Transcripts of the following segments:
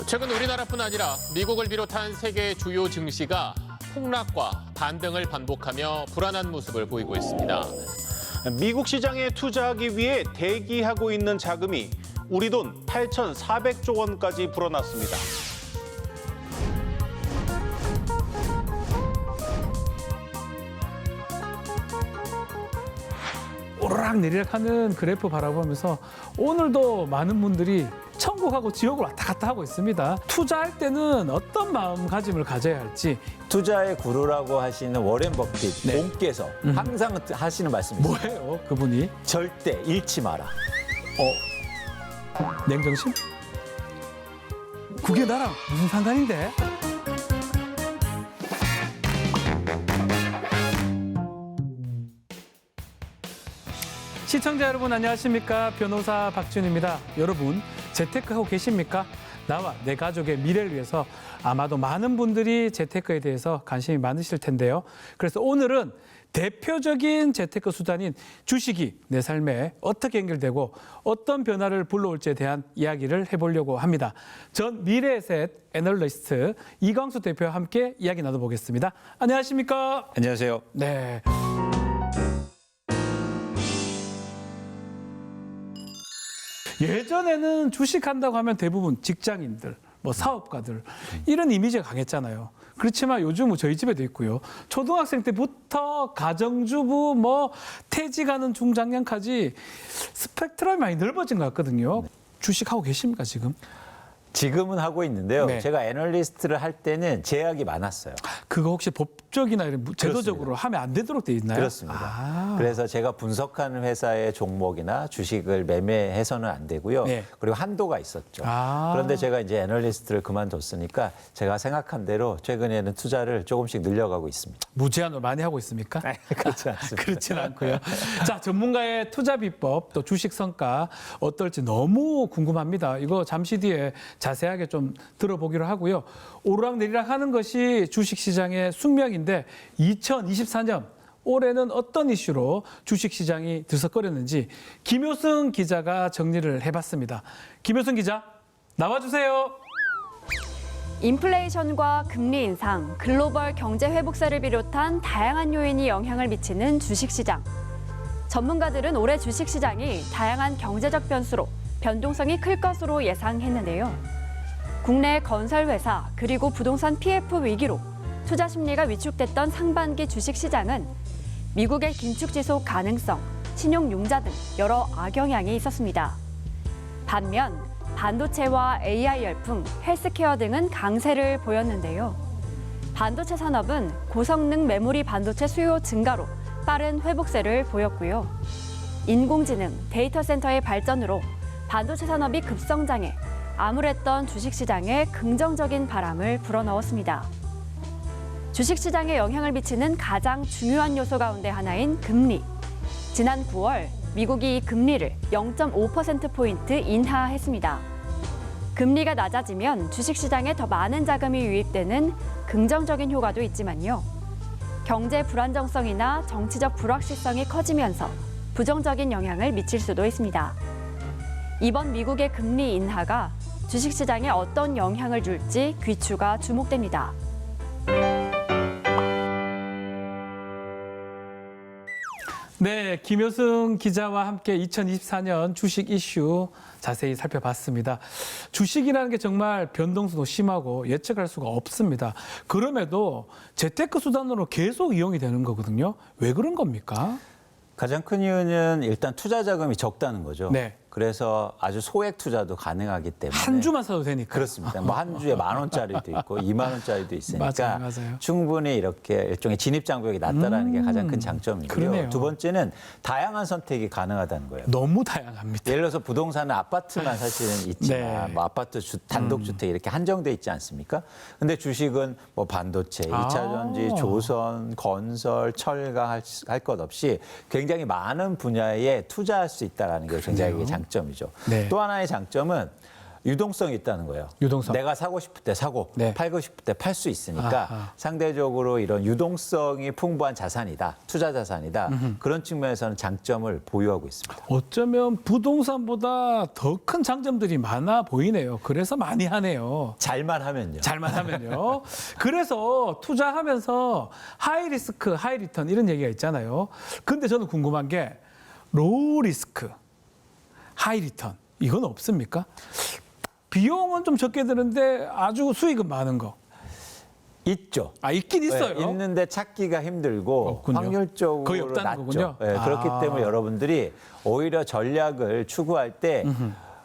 최근 우리나라뿐 아니라 미국을 비롯한 세계 주요 증시가 폭락과 반등을 반복하며 불안한 모습을 보이고 있습니다. 미국 시장에 투자하기 위해 대기하고 있는 자금이 우리 돈 8,400조 원까지 불어났습니다. 오르락내리락 하는 그래프 바라보면서 오늘도 많은 분들이 천국하고 지옥을 왔다 갔다 하고 있습니다. 투자할 때는 어떤 마음가짐을 가져야 할지. 투자의 구루라고 하시는 워렌 버핏 네. 본께서 항상 하시는 말씀이 있어요. 뭐예요, 그분이? 절대 잃지 마라. 냉정심? 그게 나랑 무슨 상관인데? 시청자 여러분 안녕하십니까? 변호사 박준입니다. 여러분 재테크하고 계십니까? 나와 내 가족의 미래를 위해서 아마도 많은 분들이 재테크에 대해서 관심이 많으실 텐데요. 그래서 오늘은 대표적인 재테크 수단인 주식이 내 삶에 어떻게 연결되고 어떤 변화를 불러올지에 대한 이야기를 해보려고 합니다. 전 미래에셋 애널리스트 이광수 대표와 함께 이야기 나눠보겠습니다. 안녕하십니까? 안녕하세요. 네. 예전에는 주식한다고 하면 대부분 직장인들, 뭐 사업가들 이런 이미지가 강했잖아요. 그렇지만 요즘은 저희 집에도 있고요. 초등학생 때부터 가정주부, 뭐 퇴직하는 중장년까지 스펙트럼이 많이 넓어진 것 같거든요. 주식하고 계십니까 지금? 지금은 하고 있는데요. 네. 제가 애널리스트를 할 때는 제약이 많았어요. 그거 혹시 법적이나 이런 제도적으로 하면 안 되도록 돼 있나요? 그렇습니다. 그래서 제가 분석하는 회사의 종목이나 주식을 매매해서는 안 되고요. 네. 그리고 한도가 있었죠. 아. 그런데 제가 이제 애널리스트를 그만뒀으니까 제가 생각한 대로 최근에는 투자를 조금씩 늘려가고 있습니다. 무제한으로 많이 하고 있습니까? 그렇지 않습니다. 그렇진 않고요. 자, 전문가의 투자 비법 또 주식 성과 어떨지 너무 궁금합니다. 이거 잠시 뒤에 자세하게 좀 들어보기로 하고요. 오르락내리락 하는 것이 주식시장의 숙명인데 2024년 올해는 어떤 이슈로 주식시장이 들썩거렸는지 김효승 기자가 정리를 해봤습니다. 김효승 기자, 나와주세요. 인플레이션과 금리 인상, 글로벌 경제 회복세를 비롯한 다양한 요인이 영향을 미치는 주식시장. 전문가들은 올해 주식시장이 다양한 경제적 변수로 변동성이 클 것으로 예상했는데요. 국내 건설회사 그리고 부동산 PF 위기로 투자 심리가 위축됐던 상반기 주식시장은 미국의 긴축지속 가능성, 신용융자 등 여러 악영향이 있었습니다. 반면 반도체와 AI 열풍, 헬스케어 등은 강세를 보였는데요. 반도체 산업은 고성능 메모리 반도체 수요 증가로 빠른 회복세를 보였고요. 인공지능, 데이터 센터의 발전으로 반도체 산업이 급성장해 암울했던 주식시장에 긍정적인 바람을 불어넣었습니다. 주식시장에 영향을 미치는 가장 중요한 요소 가운데 하나인 금리. 지난 9월 미국이 금리를 0.5%포인트 인하했습니다. 금리가 낮아지면 주식시장에 더 많은 자금이 유입되는 긍정적인 효과도 있지만요. 경제 불안정성이나 정치적 불확실성이 커지면서 부정적인 영향을 미칠 수도 있습니다. 이번 미국의 금리 인하가 주식시장에 어떤 영향을 줄지 귀추가 주목됩니다. 네, 김효승 기자와 함께 2024년 주식 이슈 자세히 살펴봤습니다. 주식이라는 게 정말 변동수도 심하고 예측할 수가 없습니다. 그럼에도 재테크 수단으로 계속 이용이 되는 거거든요. 왜 그런 겁니까? 가장 큰 이유는 일단 투자 자금이 적다는 거죠. 네. 그래서 아주 소액 투자도 가능하기 때문에 한 주만 사도 되니까. 그렇습니다. 뭐 한 주에 10,000원짜리도 있고 20,000원짜리도 있으니까 맞아요. 충분히 이렇게 일종의 진입 장벽이 낮다라는 게 가장 큰 장점이고요. 그러네요. 두 번째는 다양한 선택이 가능하다는 거예요. 너무 다양합니다. 예를 들어서 부동산은 아파트만 사실은 있지만 네. 뭐 아파트 단독주택 이렇게 한정돼 있지 않습니까? 근데 주식은 뭐 반도체, 2차 전지, 조선, 건설, 철강 할 것 없이 굉장히 많은 분야에 투자할 수 있다는 게 굉장히 장점이죠. 네. 또 하나의 장점은 유동성이 있다는 거예요. 유동성. 내가 사고 싶을 때 사고, 네. 팔고 싶을 때 팔 수 있으니까 아하. 상대적으로 이런 유동성이 풍부한 자산이다, 투자 자산이다. 그런 측면에서는 장점을 보유하고 있습니다. 어쩌면 부동산보다 더 큰 장점들이 많아 보이네요. 그래서 많이 하네요. 잘만 하면요. 잘만 하면요. 그래서 투자하면서 하이 리스크, 하이 리턴 이런 얘기가 있잖아요. 근데 저는 궁금한 게 로우 리스크, 하이 리턴 이건 없습니까? 비용은 좀 적게 드는데 아주 수익은 많은 거. 있죠. 아, 있긴 있어요. 네, 있는데 찾기가 힘들고 없군요. 확률적으로 거의 없다는 낮죠. 거군요. 네, 그렇기 아. 때문에 여러분들이 오히려 전략을 추구할 때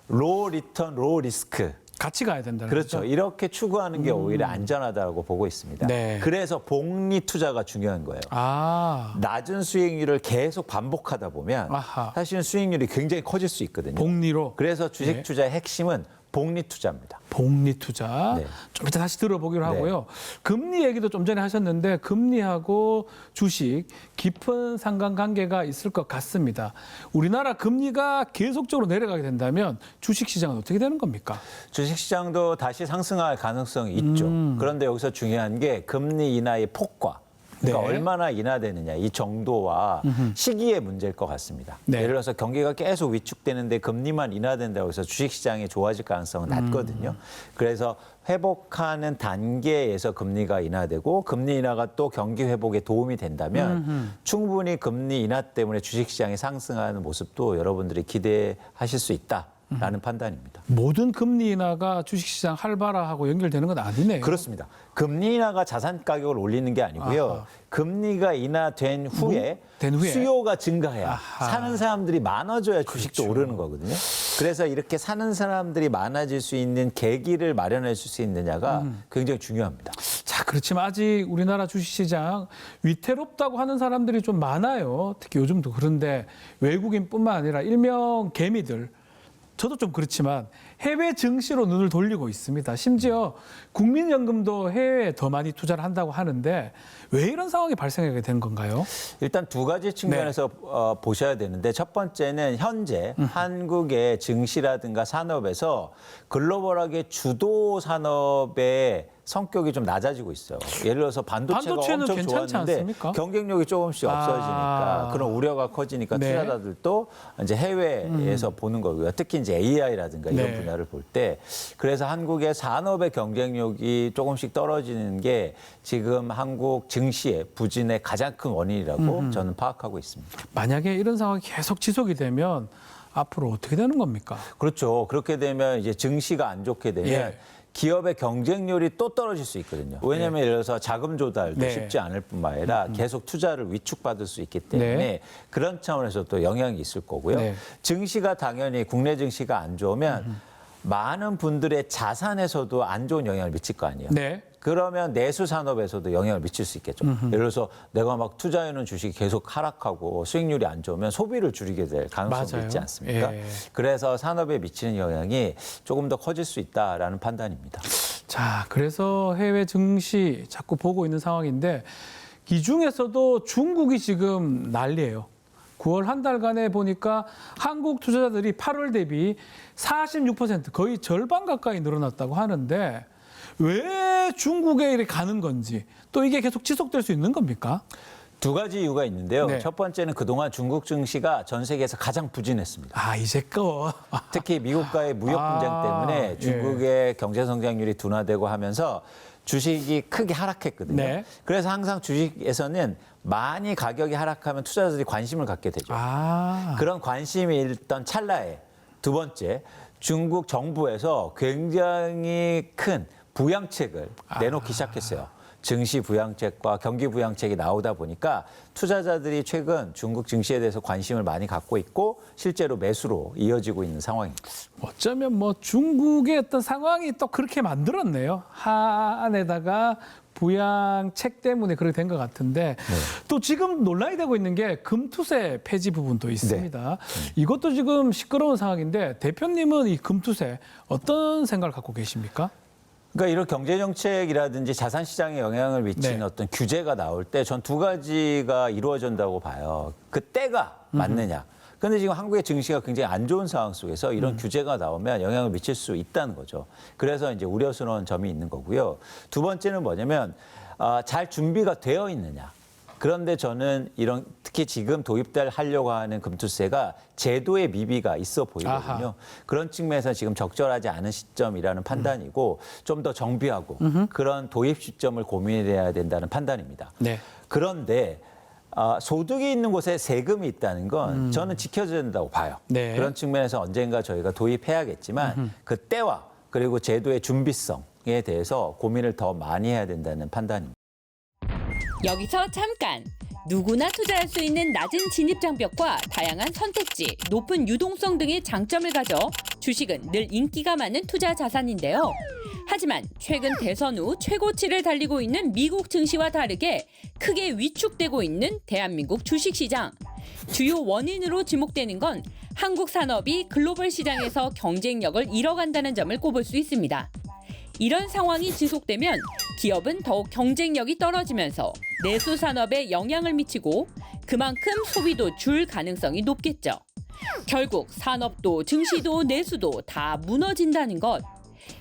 로우 리턴, 로우 리스크 같이 가야 된다는 그렇죠. 거죠. 이렇게 추구하는 게 오히려 안전하다고 보고 있습니다. 네. 그래서 복리 투자가 중요한 거예요. 아, 낮은 수익률을 계속 반복하다 보면 아하. 사실은 수익률이 굉장히 커질 수 있거든요. 복리로. 그래서 주식 네. 투자의 핵심은 복리 투자입니다. 복리 투자. 네. 좀 이따 다시 들어보기로 네. 하고요. 금리 얘기도 좀 전에 하셨는데 금리하고 주식 깊은 상관관계가 있을 것 같습니다. 우리나라 금리가 계속적으로 내려가게 된다면 주식 시장은 어떻게 되는 겁니까? 주식 시장도 다시 상승할 가능성이 있죠. 그런데 여기서 중요한 게 금리 인하의 폭과 그러니까 네. 얼마나 인하되느냐 이 정도와 시기의 문제일 것 같습니다. 네. 예를 들어서 경기가 계속 위축되는데 금리만 인하된다고 해서 주식시장이 좋아질 가능성은 낮거든요. 그래서 회복하는 단계에서 금리가 인하되고 금리 인하가 또 경기 회복에 도움이 된다면 충분히 금리 인하 때문에 주식시장이 상승하는 모습도 여러분들이 기대하실 수 있다라는 판단입니다. 모든 금리 인하가 주식시장 활발화하고 연결되는 건 아니네요. 그렇습니다. 금리 인하가 자산 가격을 올리는 게 아니고요. 아하. 금리가 인하된 후에, 된 후에. 수요가 증가해야 아하. 사는 사람들이 많아져야 주식도 그렇죠. 오르는 거거든요. 그래서 이렇게 사는 사람들이 많아질 수 있는 계기를 마련해 줄 수 있느냐가 굉장히 중요합니다. 자, 그렇지만 아직 우리나라 주식시장 위태롭다고 하는 사람들이 좀 많아요. 특히 요즘도 그런데 외국인뿐만 아니라 일명 개미들 저도 좀 그렇지만 해외 증시로 눈을 돌리고 있습니다. 심지어 국민연금도 해외에 더 많이 투자를 한다고 하는데 왜 이런 상황이 발생하게 된 건가요? 일단 두 가지 측면에서 보셔야 되는데 첫 번째는 현재 한국의 증시라든가 산업에서 글로벌하게 주도 산업의 성격이 좀 낮아지고 있어요. 예를 들어서 반도체가 반도체는 엄청 괜찮지 좋았는데 않습니까? 경쟁력이 조금씩 없어지니까 그런 우려가 커지니까 네. 투자자들도 이제 해외에서 보는 거고요. 특히 이제 AI라든가 이런 네. 분야를 볼 때 그래서 한국의 산업의 경쟁력이 조금씩 떨어지는 게 지금 한국 증시의 부진의 가장 큰 원인이라고 저는 파악하고 있습니다. 만약에 이런 상황이 계속 지속이 되면 앞으로 어떻게 되는 겁니까? 그렇죠. 그렇게 되면 이제 증시가 안 좋게 되면 예. 기업의 경쟁률이 또 떨어질 수 있거든요. 왜냐하면 예를 들어서 자금 조달도 네. 쉽지 않을 뿐만 아니라 계속 투자를 위축받을 수 있기 때문에 네. 그런 차원에서 또 영향이 있을 거고요. 네. 증시가 당연히 국내 증시가 안 좋으면 많은 분들의 자산에서도 안 좋은 영향을 미칠 거 아니에요. 네. 그러면 내수 산업에서도 영향을 미칠 수 있겠죠. 예를 들어서 내가 막 투자해놓은 주식이 계속 하락하고 수익률이 안 좋으면 소비를 줄이게 될 가능성도 맞아요. 있지 않습니까? 예. 그래서 산업에 미치는 영향이 조금 더 커질 수 있다라는 판단입니다. 자, 그래서 해외 증시 자꾸 보고 있는 상황인데 이 중에서도 중국이 지금 난리예요. 9월 한 달간에 보니까 한국 투자자들이 8월 대비 46% 거의 절반 가까이 늘어났다고 하는데 왜 중국에 이렇게 가는 건지 또 이게 계속 지속될 수 있는 겁니까? 두 가지 이유가 있는데요. 네. 첫 번째는 그동안 중국 증시가 전 세계에서 가장 부진했습니다. 아, 이제껏. 특히 미국과의 무역 분쟁 아, 때문에 중국의 경제 성장률이 둔화되고 하면서 주식이 크게 하락했거든요. 네. 그래서 항상 주식에서는 많이 가격이 하락하면 투자자들이 관심을 갖게 되죠. 아, 그런 관심이 일던 찰나에 두 번째 중국 정부에서 굉장히 큰 부양책을 내놓기 시작했어요. 증시 부양책과 경기 부양책이 나오다 보니까 투자자들이 최근 중국 증시에 대해서 관심을 많이 갖고 있고 실제로 매수로 이어지고 있는 상황입니다. 어쩌면 뭐 중국의 어떤 상황이 또 그렇게 만들었네요. 한에다가 부양책 때문에 그렇게 된 것 같은데 또 지금 논란이 되고 있는 게 금투세 폐지 부분도 있습니다. 이것도 지금 시끄러운 상황인데 대표님은 이 금투세 어떤 생각을 갖고 계십니까? 그러니까 이런 경제 정책이라든지 자산 시장에 영향을 미치는 네. 어떤 규제가 나올 때 전 두 가지가 이루어진다고 봐요. 그 때가 맞느냐. 그런데 지금 한국의 증시가 굉장히 안 좋은 상황 속에서 이런 규제가 나오면 영향을 미칠 수 있다는 거죠. 그래서 이제 우려스러운 점이 있는 거고요. 두 번째는 뭐냐면 잘 준비가 되어 있느냐. 그런데 저는 이런 특히 지금 도입하려고 하는 금투세가 제도의 미비가 있어 보이거든요. 아하. 그런 측면에서 지금 적절하지 않은 시점이라는 판단이고 좀 더 정비하고 그런 도입 시점을 고민해야 된다는 판단입니다. 네. 그런데 소득이 있는 곳에 세금이 있다는 건 저는 지켜져야 된다고 봐요. 네. 그런 측면에서 언젠가 저희가 도입해야겠지만 그 때와 그리고 제도의 준비성에 대해서 고민을 더 많이 해야 된다는 판단입니다. 여기서 잠깐! 누구나 투자할 수 있는 낮은 진입장벽과 다양한 선택지, 높은 유동성 등의 장점을 가져 주식은 늘 인기가 많은 투자 자산인데요. 하지만 최근 대선 후 최고치를 달리고 있는 미국 증시와 다르게 크게 위축되고 있는 대한민국 주식시장. 주요 원인으로 지목되는 건 한국 산업이 글로벌 시장에서 경쟁력을 잃어간다는 점을 꼽을 수 있습니다. 이런 상황이 지속되면 기업은 더욱 경쟁력이 떨어지면서 내수 산업에 영향을 미치고 그만큼 소비도 줄 가능성이 높겠죠. 결국 산업도 증시도 내수도 다 무너진다는 것.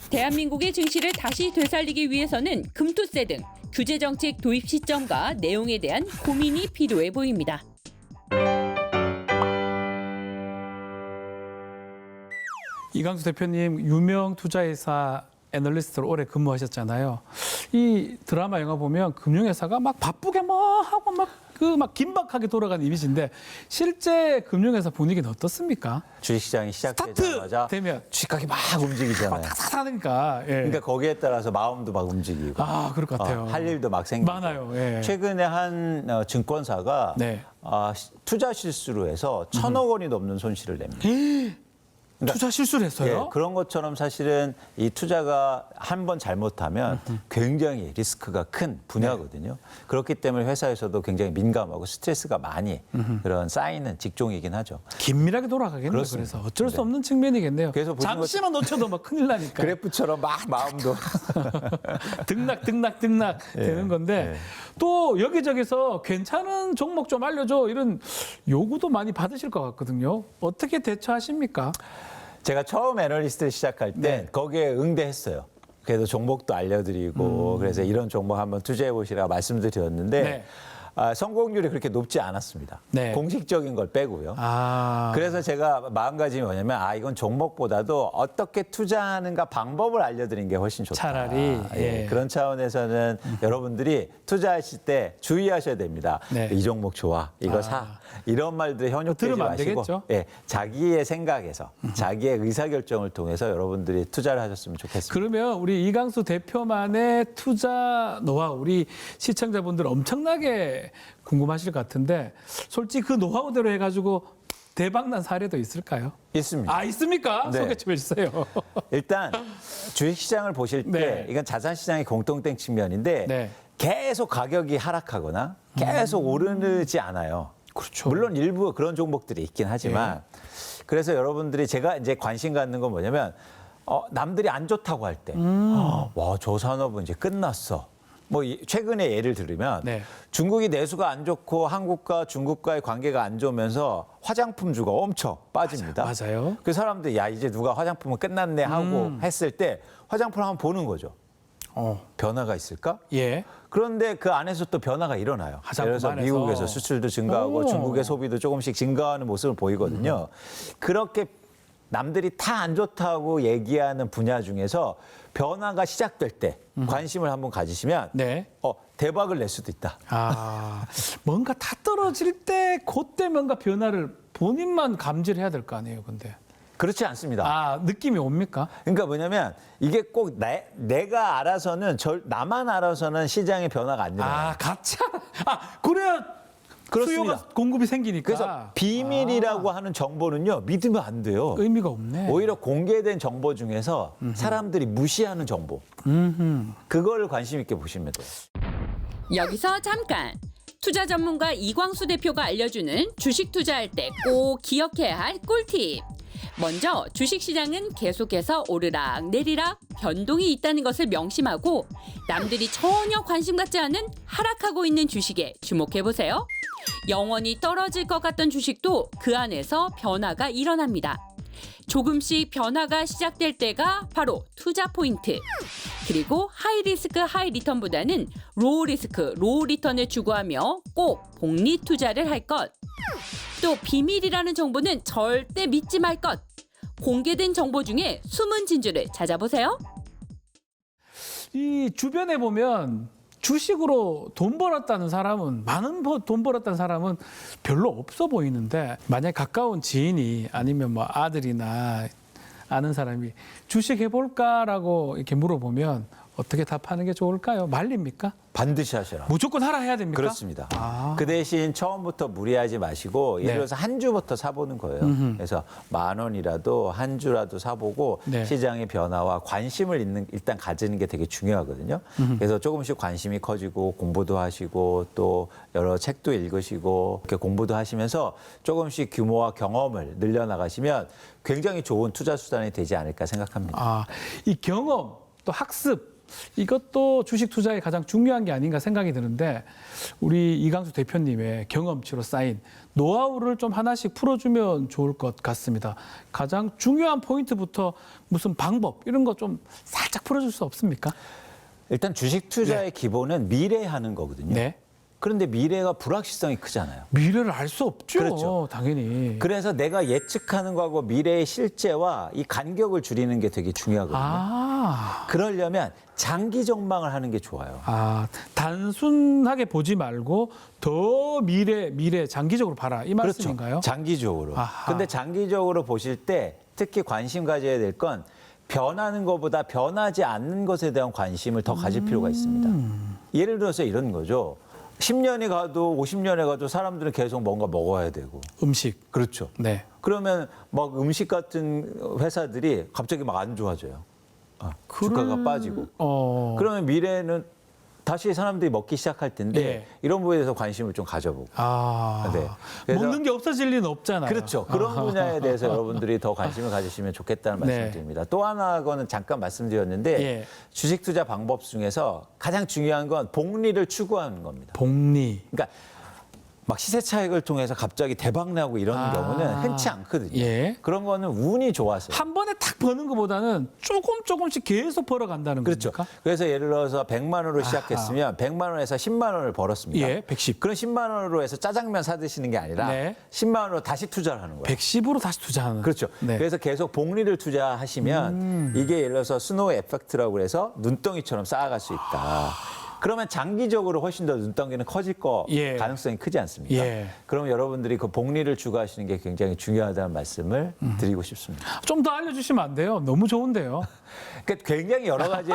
대한민국의 증시를 다시 되살리기 위해서는 금투세 등 규제 정책 도입 시점과 내용에 대한 고민이 필요해 보입니다. 이광수 대표님 유명 투자회사 애널리스트로 오래 근무하셨잖아요. 이 드라마 영화 보면 금융회사가 막 바쁘게 막 하고 막 긴박하게 돌아가는 이미지인데 실제 금융회사 분위기는 어떻습니까? 주식시장이 시작되자마자 스타트 되면 주식가격이 막 움직이잖아요. 탁탁하니까. 예. 그러니까 거기에 따라서 마음도 막 움직이고 아, 그럴 것 같아요. 할 일도 막 생기고. 많아요. 예. 최근에 한 증권사가 네. 투자 실수로 해서 1,000억 원이 넘는 손실을 냅니다. 투자 실수를 했어요? 예, 그런 것처럼 사실은 이 투자가 한 번 잘못하면 굉장히 리스크가 큰 분야거든요. 그렇기 때문에 회사에서도 굉장히 민감하고 스트레스가 많이 그런 쌓이는 직종이긴 하죠. 긴밀하게 돌아가겠네요. 그렇습니다. 그래서 어쩔 수 네. 없는 측면이겠네요. 그래서 보신 잠시만 놓쳐도 막 큰일 나니까. 그래프처럼 막 마음도 등락 되는 건데 예. 또 여기저기서 괜찮은 종목 좀 알려줘 이런 요구도 많이 받으실 것 같거든요. 어떻게 대처하십니까? 제가 처음 애널리스트를 시작할 때 네. 거기에 응대했어요. 그래서 종목도 알려드리고 그래서 이런 종목 한번 투자해 보시라고 말씀도 드렸는데 네. 성공률이 그렇게 높지 않았습니다. 네. 공식적인 걸 빼고요. 아, 그래서 제가 마음가짐이 뭐냐면 이건 종목보다도 어떻게 투자하는가 방법을 알려드리는 게 훨씬 좋다. 차라리, 예. 그런 차원에서는 여러분들이 투자하실 때 주의하셔야 됩니다. 네. 이 종목 좋아, 이거 사. 이런 말들 현혹되지 들으면 안 마시고 되겠죠? 예, 자기의 생각에서 자기의 의사결정을 통해서 여러분들이 투자를 하셨으면 좋겠습니다. 그러면 우리 이광수 대표만의 투자 노하우 우리 시청자분들 엄청나게 궁금하실 것 같은데 솔직히 그 노하우대로 해가지고 대박난 사례도 있을까요? 있습니다. 아, 있습니까? 네. 소개 좀 해주세요. 일단 주식시장을 보실 때 네. 이건 자산시장의 공통된 측면인데 네. 계속 가격이 하락하거나 계속 오르지 않아요. 그렇죠. 물론 일부 그런 종목들이 있긴 하지만 그래서 여러분들이 제가 이제 관심 갖는 건 뭐냐면 남들이 안 좋다고 할 때 와, 저 산업은 이제 끝났어. 뭐 최근에 예를 들면 네. 중국이 내수가 안 좋고 한국과 중국과의 관계가 안 좋으면서 화장품주가 엄청 빠집니다. 맞아요. 그 사람들이 야 이제 누가 화장품은 끝났네 하고 했을 때 화장품을 한번 보는 거죠. 변화가 있을까? 예. 그런데 그 안에서 또 변화가 일어나요. 화장품 예를 들어서 안에서. 미국에서 수출도 증가하고 오. 중국의 소비도 조금씩 증가하는 모습을 보이거든요. 그렇게 남들이 다 안 좋다고 얘기하는 분야 중에서 변화가 시작될 때 관심을 한번 가지시면 네. 대박을 낼 수도 있다. 아, 뭔가 다 떨어질 때 그때 뭔가 변화를 본인만 감지를 해야 될 거 아니에요, 근데. 그렇지 않습니다. 아, 느낌이 옵니까? 그러니까 뭐냐면 이게 꼭 내가 알아서는 나만 알아서는 시장의 변화가 안 일어나요. 아, 가짜. 아, 그래야 그렇습니다. 수요가 공급이 생기니까. 그래서 비밀이라고 하는 정보는요 믿으면 안 돼요. 의미가 없네. 오히려 공개된 정보 중에서 사람들이 무시하는 정보. 그걸 관심 있게 보시면 돼요. 여기서 잠깐! 투자 전문가 이광수 대표가 알려주는 주식 투자할 때 꼭 기억해야 할 꿀팁! 먼저 주식시장은 계속해서 오르락 내리락 변동이 있다는 것을 명심하고 남들이 전혀 관심 갖지 않은 하락하고 있는 주식에 주목해보세요. 영원히 떨어질 것 같던 주식도 그 안에서 변화가 일어납니다. 조금씩 변화가 시작될 때가 바로 투자 포인트. 그리고 하이 리스크 하이 리턴보다는 로우 리스크 로우 리턴을 추구하며 꼭 복리 투자를 할 것. 또 비밀이라는 정보는 절대 믿지 말 것. 공개된 정보 중에 숨은 진주를 찾아보세요. 이 주변에 보면 주식으로 돈 벌었다는 사람은 돈 벌었다는 사람은 별로 없어 보이는데 만약 가까운 지인이 아니면 뭐 아들이나 아는 사람이 주식 해볼까라고 이렇게 물어보면 어떻게 답하는 게 좋을까요? 말립니까? 반드시 하셔라. 무조건 하라 해야 됩니까? 그렇습니다. 아. 그 대신 처음부터 무리하지 마시고 예를 네. 들어서 한 주부터 사보는 거예요. 그래서 10,000원이라도 한 주라도 사보고 네. 시장의 변화와 관심을 일단 가지는 게 되게 중요하거든요. 그래서 조금씩 관심이 커지고 공부도 하시고 또 여러 책도 읽으시고 이렇게 공부도 하시면서 조금씩 규모와 경험을 늘려나가시면 굉장히 좋은 투자 수단이 되지 않을까 생각합니다. 아, 이 경험 또 학습 이것도 주식 투자에 가장 중요한 게 아닌가 생각이 드는데 우리 이강수 대표님의 경험치로 쌓인 노하우를 좀 하나씩 풀어주면 좋을 것 같습니다. 가장 중요한 포인트부터 무슨 방법 이런 거 좀 살짝 풀어줄 수 없습니까? 일단 주식 투자의 기본은 미래하는 거거든요. 네. 그런데 미래가 불확실성이 크잖아요. 미래를 알 수 없죠. 그렇죠. 당연히. 그래서 내가 예측하는 거하고 미래의 실제와 이 간격을 줄이는 게 되게 중요하거든요. 그러려면 장기 전망을 하는 게 좋아요. 단순하게 보지 말고 더 미래 장기적으로 봐라 이 말씀인가요? 그렇죠. 장기적으로. 아하. 근데 장기적으로 보실 때 특히 관심 가져야 될 건 변하는 것보다 변하지 않는 것에 대한 관심을 더 가질 필요가 있습니다. 예를 들어서 이런 거죠. 10년이 가도 50년에 가도 사람들은 계속 뭔가 먹어야 되고. 음식. 그렇죠. 네. 그러면 막 음식 같은 회사들이 갑자기 막 안 좋아져요. 주가가 빠지고. 그러면 미래는 다시 사람들이 먹기 시작할 텐데 예. 이런 부분에 대해서 관심을 좀 가져보고. 네. 그래서 먹는 게 없어질 리는 없잖아요. 그렇죠. 그런 분야에 대해서 여러분들이 더 관심을 가지시면 좋겠다는 네. 말씀드립니다. 또 하나는 잠깐 말씀드렸는데 예. 주식 투자 방법 중에서 가장 중요한 건 복리를 추구하는 겁니다. 복리. 그러니까 막 시세 차익을 통해서 갑자기 대박 나고 이런 경우는 흔치 않거든요. 예. 그런 거는 운이 좋아서. 한 번에 탁 버는 것보다는 조금씩 계속 벌어간다는 그렇죠. 겁니까? 그래서 예를 들어서 100만 원으로 시작했으면 100만 원에서 10만 원을 벌었습니다. 예, 110. 그럼 10만 원으로 해서 짜장면 사 드시는 게 아니라 네. 10만 원으로 다시 투자를 하는 거예요. 110으로 다시 투자하는. 그렇죠. 네. 그래서 계속 복리를 투자하시면 이게 예를 들어서 스노우 에펙트라고 그래서 눈덩이처럼 쌓아갈 수 있다. 그러면 장기적으로 훨씬 더 눈덩이는 커질 예. 가능성이 크지 않습니까? 예. 그럼 여러분들이 그 복리를 추구하시는 게 굉장히 중요하다는 말씀을 드리고 싶습니다. 좀 더 알려주시면 안 돼요? 너무 좋은데요. 그러니까 굉장히 여러 가지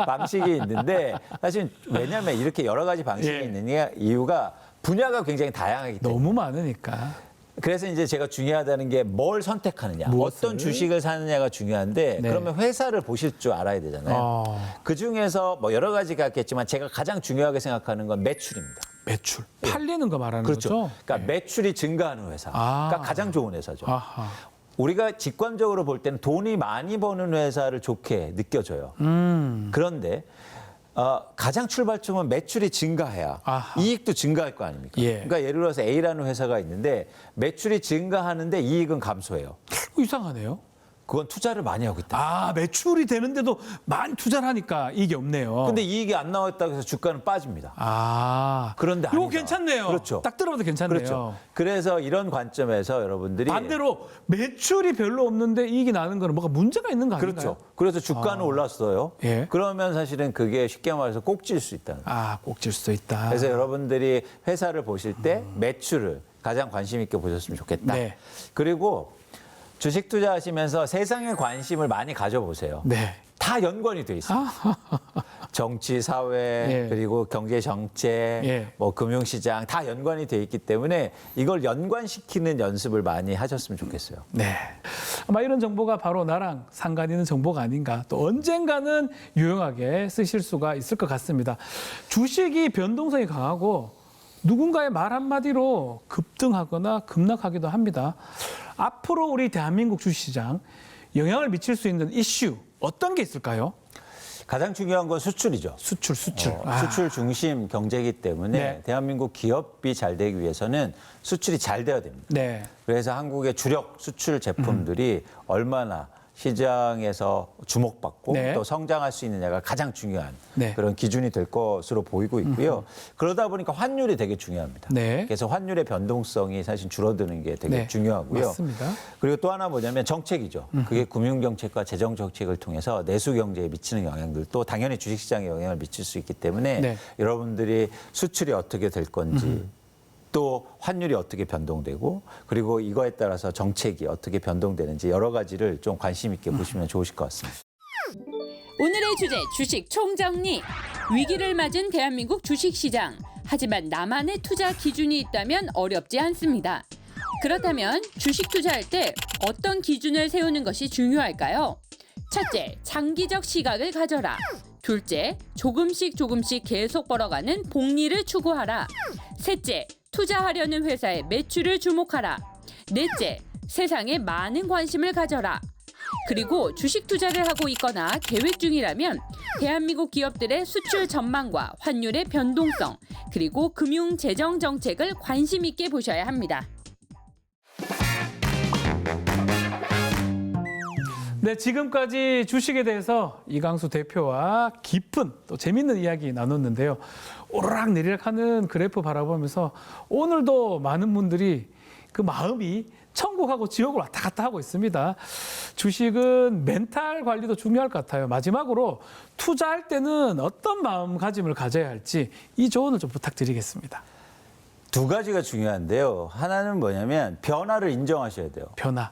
방식이 있는데 사실 왜냐하면 이렇게 여러 가지 방식이 예. 있는 이유가 분야가 굉장히 다양하기 때문에. 너무 많으니까. 그래서 이제 제가 중요하다는 게 뭘 선택하느냐, 무엇을? 어떤 주식을 사느냐가 중요한데 네. 그러면 회사를 보실 줄 알아야 되잖아요. 그 중에서 뭐 여러 가지가 있겠지만 제가 가장 중요하게 생각하는 건 매출입니다. 매출. 팔리는 거 말하는 그렇죠. 거죠? 그러니까 매출이 증가하는 회사가 가장 좋은 회사죠. 아하. 우리가 직관적으로 볼 때는 돈이 많이 버는 회사를 좋게 느껴져요. 그런데 가장 출발점은 매출이 증가해야 아하. 이익도 증가할 거 아닙니까? 예. 그러니까 예를 들어서 A라는 회사가 있는데 매출이 증가하는데 이익은 감소해요. 이상하네요. 그건 투자를 많이 하고 있다. 매출이 되는데도 많이 투자를 하니까 이게 없네요. 근데 이익이 안 나왔다고 해서 주가는 빠집니다. 이거 그런데 아니다. 괜찮네요. 그렇죠. 딱 들어봐도 괜찮네요. 그렇죠. 그래서 이런 관점에서 여러분들이 반대로 매출이 별로 없는데 이익이 나는 거는 뭐가 문제가 있는 거 아닌가요? 그렇죠. 그래서 주가는 올랐어요. 예. 그러면 사실은 그게 쉽게 말해서 꼭질 수 있다는 거예요. 꼭질 수도 있다. 그래서 여러분들이 회사를 보실 때 매출을 가장 관심 있게 보셨으면 좋겠다. 네. 그리고 주식 투자하시면서 세상에 관심을 많이 가져보세요. 네. 다 연관이 돼 있어요. 정치, 사회, 예. 그리고 경제 정책, 예. 뭐 금융시장 다 연관이 돼 있기 때문에 이걸 연관시키는 연습을 많이 하셨으면 좋겠어요. 네. 아마 이런 정보가 바로 나랑 상관 있는 정보가 아닌가. 또 언젠가는 유용하게 쓰실 수가 있을 것 같습니다. 주식이 변동성이 강하고 누군가의 말 한마디로 급등하거나 급락하기도 합니다. 앞으로 우리 대한민국 주식시장 영향을 미칠 수 있는 이슈 어떤 게 있을까요? 가장 중요한 건 수출이죠. 수출. 수출 중심 경제이기 때문에 네. 대한민국 기업이 잘 되기 위해서는 수출이 잘 돼야 됩니다. 네. 그래서 한국의 주력 수출 제품들이 얼마나 시장에서 주목받고 네. 또 성장할 수 있느냐가 가장 중요한 네. 그런 기준이 될 것으로 보이고 있고요. 그러다 보니까 환율이 되게 중요합니다. 네. 그래서 환율의 변동성이 사실 줄어드는 게 되게 네. 중요하고요. 맞습니다. 그리고 또 하나 뭐냐면 정책이죠. 그게 금융정책과 재정정책을 통해서 내수경제에 미치는 영향들도 당연히 주식시장에 영향을 미칠 수 있기 때문에 네. 여러분들이 수출이 어떻게 될 건지 또 환율이 어떻게 변동되고 그리고 이거에 따라서 정책이 어떻게 변동되는지 여러 가지를 좀 관심 있게 보시면 좋으실 것 같습니다. 오늘의 주제 주식 총정리. 위기를 맞은 대한민국 주식시장. 하지만 나만의 투자 기준이 있다면 어렵지 않습니다. 그렇다면 주식 투자할 때 어떤 기준을 세우는 것이 중요할까요? 첫째, 장기적 시각을 가져라. 둘째, 조금씩 계속 벌어가는 복리를 추구하라. 셋째, 투자하려는 회사의 매출을 주목하라. 넷째, 세상에 많은 관심을 가져라. 그리고 주식 투자를 하고 있거나 계획 중이라면 대한민국 기업들의 수출 전망과 환율의 변동성, 그리고 금융 재정 정책을 관심 있게 보셔야 합니다. 네, 지금까지 주식에 대해서 이강수 대표와 깊은 또 재밌는 이야기 나눴는데요. 오르락 내리락 하는 그래프 바라보면서 오늘도 많은 분들이 그 마음이 천국하고 지옥을 왔다 갔다 하고 있습니다. 주식은 멘탈 관리도 중요할 것 같아요. 마지막으로 투자할 때는 어떤 마음가짐을 가져야 할지 이 조언을 좀 부탁드리겠습니다. 두 가지가 중요한데요. 하나는 뭐냐면 변화를 인정하셔야 돼요. 변화.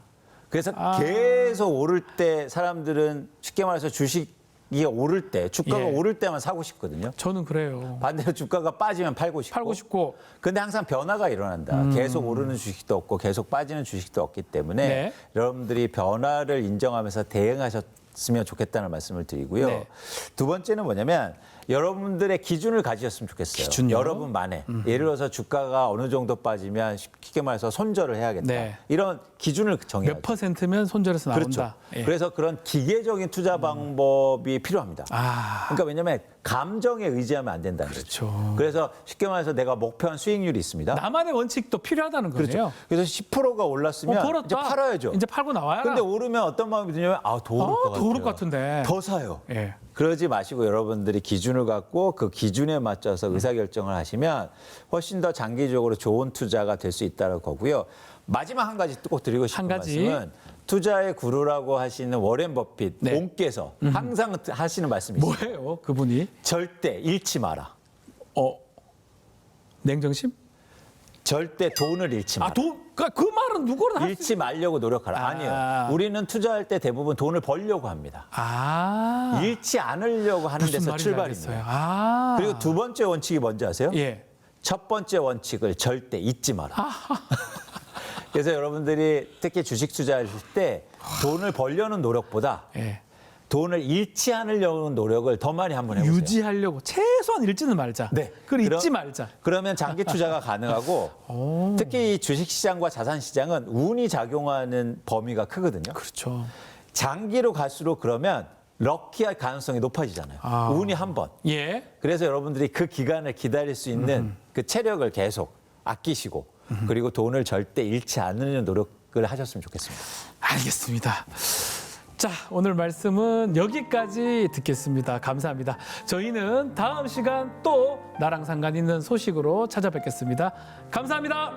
그래서 계속 오를 때 사람들은 쉽게 말해서 주식이 오를 때 주가가 예. 오를 때만 사고 싶거든요. 저는 그래요. 반대로 주가가 빠지면 팔고 싶고. 팔고 싶고. 근데 항상 변화가 일어난다. 계속 오르는 주식도 없고 계속 빠지는 주식도 없기 때문에 네. 여러분들이 변화를 인정하면서 대응하셨으면 좋겠다는 말씀을 드리고요. 네. 두 번째는 뭐냐면 여러분들의 기준을 가지셨으면 좋겠어요. 기준요? 여러분만의. 예를 들어서 주가가 어느 정도 빠지면 쉽게 말해서 손절을 해야겠다. 네. 이런 기준을 정해야죠. 몇 퍼센트면 손절해서 나온다. 그렇죠. 예. 그래서 그런 기계적인 투자 방법이 필요합니다. 그러니까 왜냐하면 감정에 의지하면 안 된다는 거죠. 그렇죠. 그래서 쉽게 말해서 내가 목표한 수익률이 있습니다. 나만의 원칙도 필요하다는 거예요. 그렇죠. 그래서 10%가 올랐으면 벌었다. 이제 팔아야죠. 이제 팔고 나와야. 근데 오르면 어떤 마음이 드냐면 더 오를 것 같아요. 더 오를 것 같은데. 더 사요. 예. 그러지 마시고 여러분들이 기준을 갖고 그 기준에 맞춰서 의사결정을 하시면 훨씬 더 장기적으로 좋은 투자가 될 수 있다는 거고요. 마지막 한 가지 꼭 드리고 싶은 한 가지. 말씀은 투자의 구루라고 하시는 워렌 버핏 네. 옹께서 항상 하시는 말씀이 있어요. 뭐예요, 그분이? 절대 잃지 마라. 냉정심? 절대 돈을 잃지 마라. 그 말은 누구나 할 수. 잃지 말려고 노력하라. 아니에요. 우리는 투자할 때 대부분 돈을 벌려고 합니다. 잃지 않으려고 하는 무슨 데서 말인지 출발입니다. 알겠어요. 그리고 두 번째 원칙이 뭔지 아세요? 예. 첫 번째 원칙을 절대 잊지 마라. 그래서 여러분들이 특히 주식 투자할 때 돈을 벌려는 노력보다 예. 돈을 잃지 않으려는 노력을 더 많이 한번 해보세요. 유지하려고 최소한 잃지는 말자. 네. 그걸 잊지 말자. 그러면 장기 투자가 가능하고 특히 이 주식시장과 자산시장은 운이 작용하는 범위가 크거든요. 그렇죠. 장기로 갈수록 그러면 럭키할 가능성이 높아지잖아요. 운이 한 번. 예. 그래서 여러분들이 그 기간을 기다릴 수 있는 그 체력을 계속 아끼시고 그리고 돈을 절대 잃지 않으려는 노력을 하셨으면 좋겠습니다. 알겠습니다. 자, 오늘 말씀은 여기까지 듣겠습니다. 감사합니다. 저희는 다음 시간 또 나랑 상관 있는 소식으로 찾아뵙겠습니다. 감사합니다.